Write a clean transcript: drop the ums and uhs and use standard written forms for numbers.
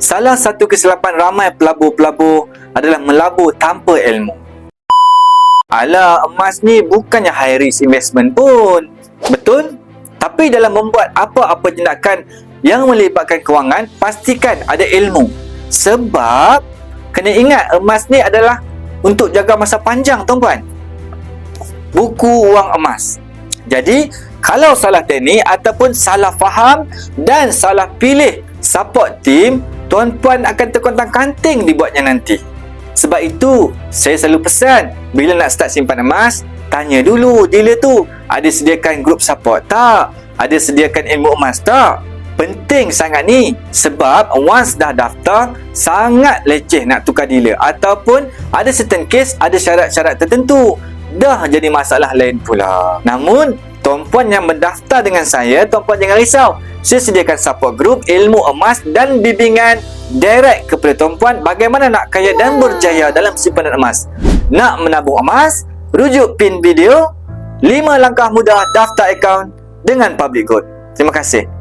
Salah satu kesilapan ramai pelabur-pelabur adalah melabur tanpa ilmu. Alah, emas ni bukannya high risk investment pun. Betul? Tapi dalam membuat apa-apa tindakan yang melibatkan kewangan, pastikan ada ilmu. Sebab kena ingat emas ni adalah untuk jaga masa panjang, tuan-puan. Buku wang emas. Jadi, kalau salah teknik ataupun salah faham dan salah pilih support team, tuan-puan akan terkontang-kanting dibuatnya nanti. Sebab itu, saya selalu pesan, bila nak start simpan emas, tanya dulu dealer tu, ada sediakan group support tak? Ada sediakan ilmu emas tak? Penting sangat ni. Sebab once dah daftar, sangat leceh nak tukar dealer. Ataupun ada certain case, ada syarat-syarat tertentu. Dah jadi masalah lain pula. Namun, tuan-puan yang mendaftar dengan saya, tuan-puan jangan risau. Saya sediakan support group, ilmu emas dan bimbingan direct kepada tuan-puan bagaimana nak kaya dan berjaya dalam simpanan emas. Nak menabung emas? Rujuk pin video 5 langkah mudah daftar akaun dengan Public Gold. Terima kasih.